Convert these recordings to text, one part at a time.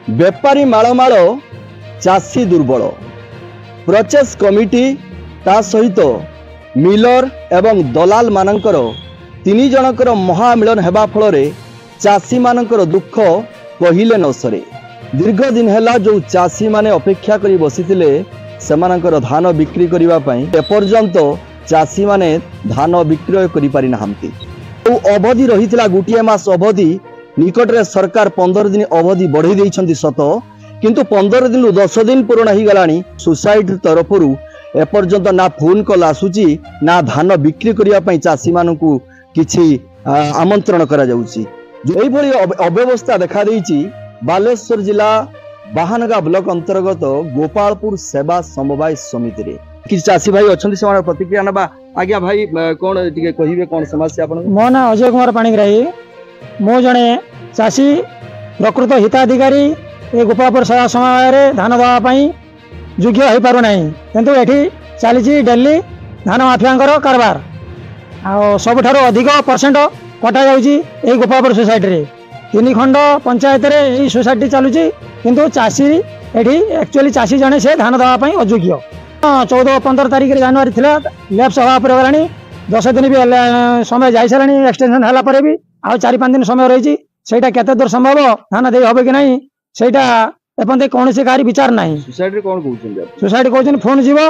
बेपारी मालमाल चाषी दुर्बल प्रोसेस कमिटी ता सहित मिलर एवं दलाल मानकर तीन जनकर महामिलन हेबा फल चाषी मानकर दुख कहिले न सरे। दीर्घ दिन है जो चाषी माने अपेक्षा करी बसिथिले सेमानकर धान बिक्री करिबा पई एपर्यंत चाषी माने धान विक्रय करि पारि नाहंती। तो अवधि रहितला गुटिए मास अवधि निकटरे सरकार 15 दिन अवधि बढ़ई देइछंती सत, किंतु 15 दिन 10 दिन पूर्ण ही गलानी सोसाइटी तरफरु एपर्यंत ना फोन कॉल आसुची ना धान बिक्री करिया पई चाषी मानकु किछि आमंत्रण करा जाउची। एई भली अव्यवस्था देखा देइची बालेश्वर जिला बाहानगा ब्लॉक अंतर्गत गोपालपुर सेवा समवाय समिति रे। कि चाषी भाई अछंती से प्रतिक्रिया नबा। आज्ञा भाई कोन टिके कहिबे कोन समस्या आपन? मो ना अजय कुमार पाणीग्राही, मो जने चाषी प्रकृत हिताधिकारी ए गोपालपुर सेवा समवाय रे धान दवा पई योग्य हो पारु नाही, किंतु एठी चली डेली धान माफिया कारबार आ सबठारो अधिक परसेंट कटा जाउची ए गोपालपुर सोसाइटी रे। 3 खंड पंचायत रे ए सोसाइटी चलुची, किंतु चाषी एठी एक्चुअली चाषी जने से धान दवा पई अयोग्य। 14-15 तारिख जनवरी थिला लैब सभा पर गलानी 10 दिन भी समय जाई सारानी एक्सटेंशन हला पर भी आ 4-5 दिन समय रही सेटा केते दूर संभव धान दे होबे कि नहीं सेटा एपंते कोनसे कारी विचार नहीं। सोसाइटी कोन कहउछन? सोसाइटी कहउछन फोन जीवो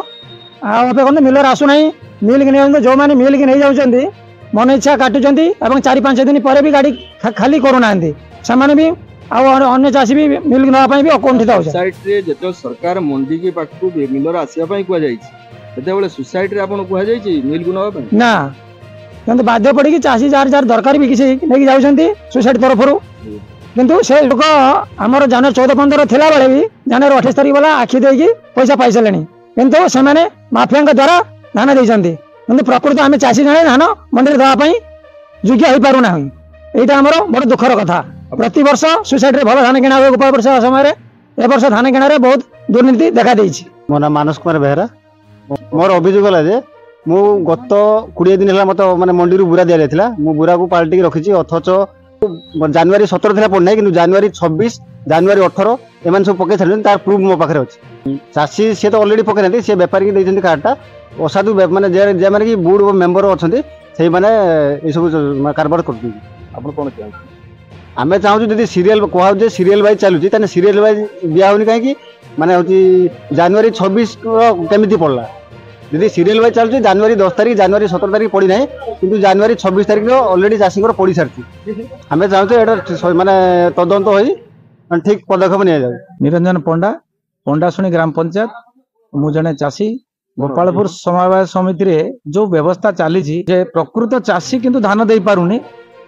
आ ओपे कोन मिलर आसु नहीं, मिल कि नहीं जो माने मिल कि नहीं जाउछंती मन इच्छा काटुचंती एवं 4-5 दिन पर भी गाड़ी खाली करू नांती समान भी आ अन्य चाषी भी मिल नवा पई भी अकुंठित हो। सोसाइटी रे जेतो सरकार मंडी के पाखु मिलर आसिया पई कुआ जाईछि तेते बेले सोसाइटी रे आपन कुआ जाईछि मिल गु नवा पई ना, किंतु बाध्य पड़ी कि चाषी जार जार दरकार भी किसी नहीं जाउछंती सोसाइटी तरफरु, किंतु से लोक हमर जनवरी 14-15 थिला बेले भी जनवरी 28 तारिख वाला आखि देकी पैसा पाई सलेनी, किंतु से माने माफिया द्वारा धान देइछंती, किंतु प्रकृत आमे चाषी जने धान मंडी रे दवा पई योग्य होई पारु नाही। एटा हमर बड़ दुखर कथा। प्रति वर्ष सोसाइटी रे भल धान किना हुए गोपालपुर सेवा समय रे ए वर्ष धान किना रे बहुत दुर्नीति देखा देइछि। मो नाम मानस कुमार बेहरा। मोर अभियोग है जे मु गत 20 दिन है मत माने मंडी रु बुरा दिया जायतिला, मु बुरा को पाल्टी रखिछि, अथच जनवरी 17 थिला पड़ना कि जनवरी 26 जनवरी 18 एमान सब पके छन तार प्रूफ मो पाखरे अछि। चाषी से तो ऑलरेडी पके नथि, से व्यापारी के दैछन्ती कार्डटा असाधु माने जे माने कि बोर्ड मेंबर अछन्ती सेही माने ए सब कारबार करथि। आपण कोन चाहू? आमे चाहू जदि सीरियल कहू जे सीरियल वाइज चलुची ताने सीरियल वाइज दिया होनी काहे कि माने होची जनवरी 26 केमिति पड़ला, यदि सीरियल वाइज चलुची जनवरी 10 तारिख जनवरी 17 तारिख पड़ी नाही, किंतु जनवरी 26 तारिख ऑलरेडी चाषी पड़ी सारची। आमे चाहू जे एटा माने तदंत होई ठीक पदक्षेप निया जाय। निरंजन पंडा सुनी ग्राम पंचायत, मु जने चाषी गोपालपुर समवाय समिति रे जो व्यवस्था चली जे प्रकृत चाषी किंतु धान दे पारुनी,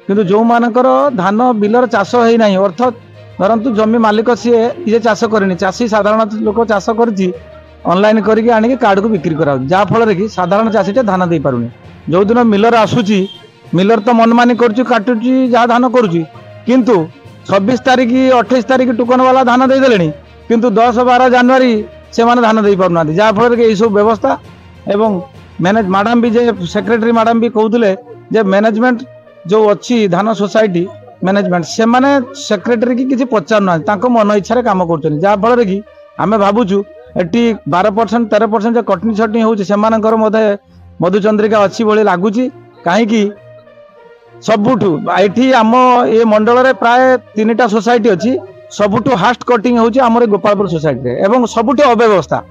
किंतु जो मानकर धान बिलर चाष है ना अर्थात धरतु जमी मालिक सी ये चाष करनी, चाषी साधारण लोक चाष कर ऑनलाइन करके आनिक कार्ड को बिक्री करा जहाँ फल कि साधारण चाषीटे धान दे पारुनी। जो दिन मिलर आसूची मिलर तो मनमानी करुच्ची काटुची जहाँ धान करुच्ची, किंतु 26 तारिख 28 तारिख टोकन वाला धान दे देलेनी, किंतु 10-12 जनवरी से माने धान दे पारुना, जहाँ फल कि सब व्यवस्था एवं मैनेज मैडम भी जे सेक्रेटरी मैडम भी कहते जे मैनेजमेंट जो अच्छी धान सोसाइटी मैनेजमेंट से माने सेक्रेटरी की किसी पचार ना मन इच्छा काम कर, जहाँ फल कि आम भावुँ एटी 12% 13% जो कटनी छटनी होते मधुचंद्रिका अच्छी भाई लगुच कहीं सबुठू ये आम ये मंडल रे प्राय 3टा सोसाइटी अच्छी, सबुठू हास्ट कटिंग होची आमर गोपालपुर सोसाइटी एवं सबुठू अव्यवस्था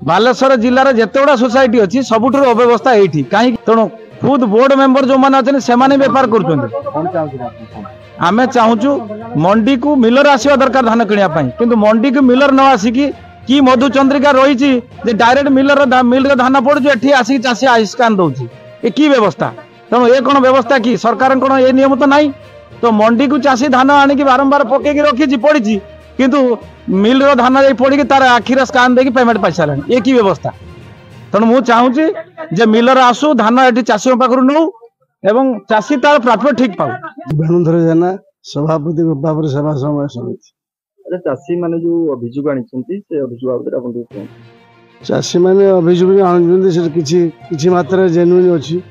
बालेश्वर जिलार जिते गुड़ा सोसाइटी अच्छी सबुठू अव्यवस्था ये कहीं तेणु खुद बोर्ड मेंबर जो मैंने अच्छे से बेपार कर आमे चाहूँ मंडी को मिलर आसवा दरकार धान किनापी, किंतु मंडी को मिलर न आसिकी कि मधुचंद्रिका रही डायरेक्ट मिलर मिल धान पड़ू एटी आसिक चाषी आइस्कान दौर ये की व्यवस्था। तेणु ये कौन व्यवस्था कि सरकार कौन ये नियम तो नहीं, तो मंडी को चाषी धान आनिक बारंबार पकईकी रखी पड़ी, किंतु मिल धान जा पड़ी तार आखिर स्कान देकी पेमेंट पाई सारा ये की व्यवस्था। तेणु मुझे चाहूँगी जे मिलर आसू धान ये चाषी पाखर नौ एवं चाषी तार प्राप्य ठीक पाऊ। वेणुधर जेना सभापति गोपालपुर सेवा समवाय समिति। चाषी माने जो अभियोग आनिछंती से अभियोग आउतर आपन कहू? चाषी माने अभियोग आनुछंती से किछि मात्रा जेन्युइन अछि।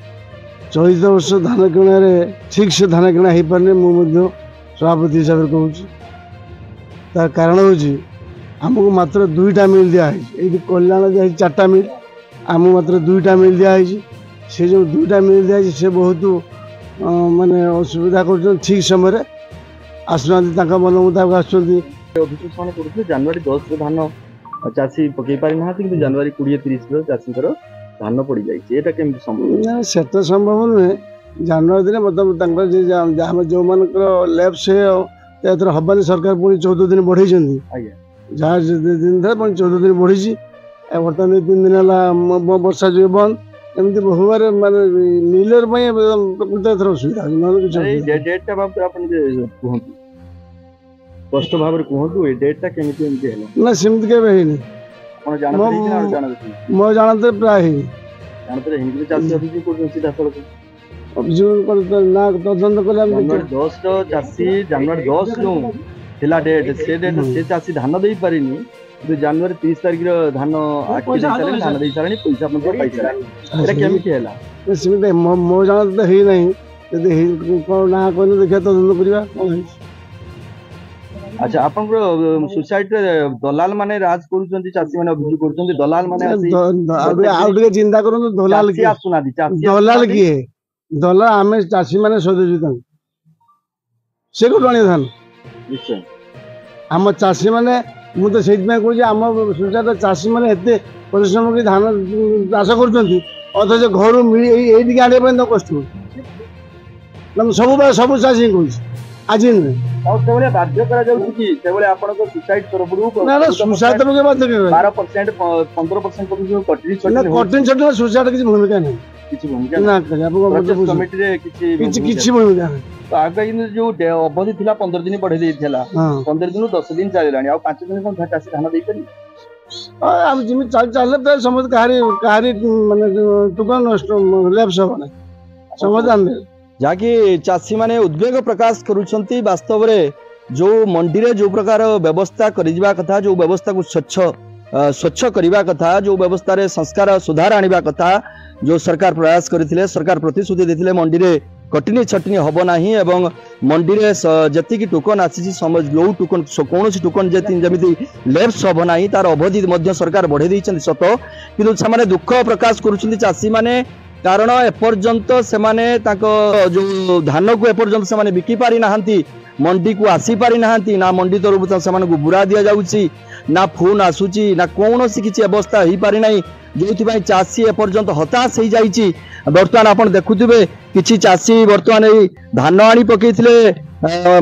चलित वर्ष धान किणारे ठीक से धान किणा हो पारे, मुझे सभापति हिसाब से कहूँ तार कारण हूँ आमको मात्र 2टा मिल दिखाई ये कल्याण दिखाई 4टा मिल आमको मात्र 2टा मिल दिखाई से जो 2टा मिल दिखाई से बहुत माने असुविधा कर ठीक समय आसुना मन मुताबिक आसुँच ଅଭିଯୋଗ କରୁଥିଲେ ଜାନୁଆରୀ 10 ଧାନ ଚାଷୀ ପକେଇ ପାରି ନାହାନ୍ତି କିନ୍ତୁ ଜାନୁଆରୀ 20-30 ଚାଷୀଙ୍କର ଧାନ ପଡ଼ିଯାଇଛି ଏଇଟା କେମିତି ସମ୍ଭବ? ସେଟା ସମ୍ଭବ ନୁହେଁ। ଜାନୁଆରୀ ଦିନ ବର୍ତ୍ତମାନ जो ଲେଫ୍ଟ ସେ ଏଥର ହବାନି ସରକାର ପୁଣି 14 दिन बढ़ेଇଛନ୍ତି ଯାହା दिन थे पुणी 14 दिन बढ़ी बर्तमान 3 दिन है वर्षा जो बंद एमती बहुबार माने मिलर प्रकृत एथर असुविधा डेटा कहतु स्पष्ट भाव में कहतु डेटा केମିତି एमती है ना सेमती केबे हेनी आपण जानते मो जानते प्राय जानते हिंदी चाषी अभिযোগ କରୁଛନ୍ତି सीधा सड़क अभियोग कर ना तदंत कले ଜାନୁଆରୀ 10 ଚାଷୀ ଜାନୁଆରୀ 10 जो थिला डेट से चाषी धान दे पारिनी କିନ୍ତୁ ଜାନୁଆରୀ 30 तारिख धान आखि देले धान दे सारणी पैसा अपन पाई सारा एटा केମିତି ହେଲା सेमती मो जानते तो हे नहीं यदि कोन ना कोन देखा तदंत करबा अच्छा आपन सोसाइटी दलाल माने राज करूछंती चासी माने अभियोग करूछंती दलाल माने आउटे चिंता करू दलाल की आसुना दी चासी दलाल की दलाल आमे चासी माने सदजुता से को टणी धान निश्चय आम चासी माने मु तो सेठ में कहूँ आम सोसाइटी चासी माने एते परिश्रम की धान चाष करूछंती अथच घर ये आने कष्ट सब चाषी कहूँ आज नुहे बाध्य करा जाउछि कि सेबले आपनको सुसाइड तरफरु ना सुसाइड तरफ के बात 12% 15% पर्यंत कटरी ना कटिन छट सुसाइड किसी भूमिका नहीं किसी भूमिका ना करे आपको कमिटी रे किसी भूमिका नहीं तो आगे जो अवधि थिला 15 दिन बढ़े देथिला 15 दिन 10 दिन चलेलानी आ 5 दिन कोन चासी धान देई परी हम जिमी चल तो समझ कहारी माने दुकान नष्ट लैप्स होने समझ आंदे जाकि चाषी माने उद्वेग प्रकाश करुछंती वास्तव रे जो मंडी रे जो प्रकार व्यवस्था करिवा कथा जो व्यवस्था को स्वच्छ करिवा कथा जो व्यवस्था रे संस्कार सुधार आनिबा कथा जो सरकार प्रयास करथिले सरकार प्रतिश्रुति देथिले मंडी रे कटनी छटनी हबो नाही एवं मंडी रे जति की टोकन आसी समझ जो टोकन कोनोसी टोकन जमिति लेप्स हबो नाही तार अवधि मध्य सरकार बढ़े दैछन सत किंतु समाने दुख प्रकाश करुछंती चाषी माने कारण एपर्यंत से जो धान को एपर्यंत से बिकी पारि नाहांती मंडी को आसी पारि नाहांती ना मंडी तरफ से बुरा दि जाउची ना फोन आसुची ना कौन सी किसी अवस्था हो पारि नाही जो चाषी एपर्यंत हताश हो जाइए बर्तमान आप देखुवे किसी चाषी बर्तमान धान आनी पकईले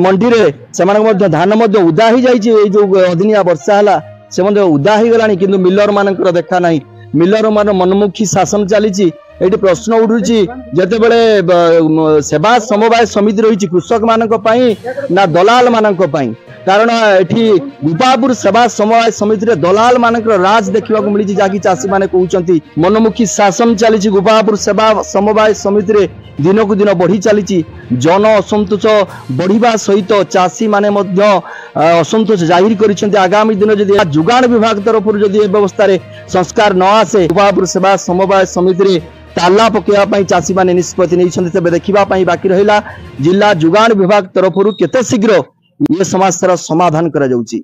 मंडी रे से धान उदा ही जाइए जो अदिनिया वर्षा है से उदा ही गलानी किंतु मिलर मानकर देखा ना मिलर मान मनमुखी शासन चली ये प्रश्न उठुची जितेबले सेवा समवाय समिति रही कृषक मानक पई ना दलाल मानक पई कारण एठी गोपापुर सेवा समवाय समिति रे दलाल मानक राज देखा मिली जहाँकि चाषी माने कहउचंती मनमुखी शासन चली गोपापुर सेवा समवाय समिति रे दिन को दिन बढ़ी चली जन असंतोष बढ़िबा सहित चाषी माने मध्य असंतोष जाहिर करिसेंती आगामी दिन जदि जुगाण विभाग तरफ जदि व्यवस्था रे संस्कार न आसे गोपापुर सेवा समवाय समिति रे ताला पकेवा चाषी माने निष्पत्ति नहीं तेज देखा बाकी रहा जिला जुगाण विभाग तरफ केते शीघ्र ये समस्या समाधान करा जाउची।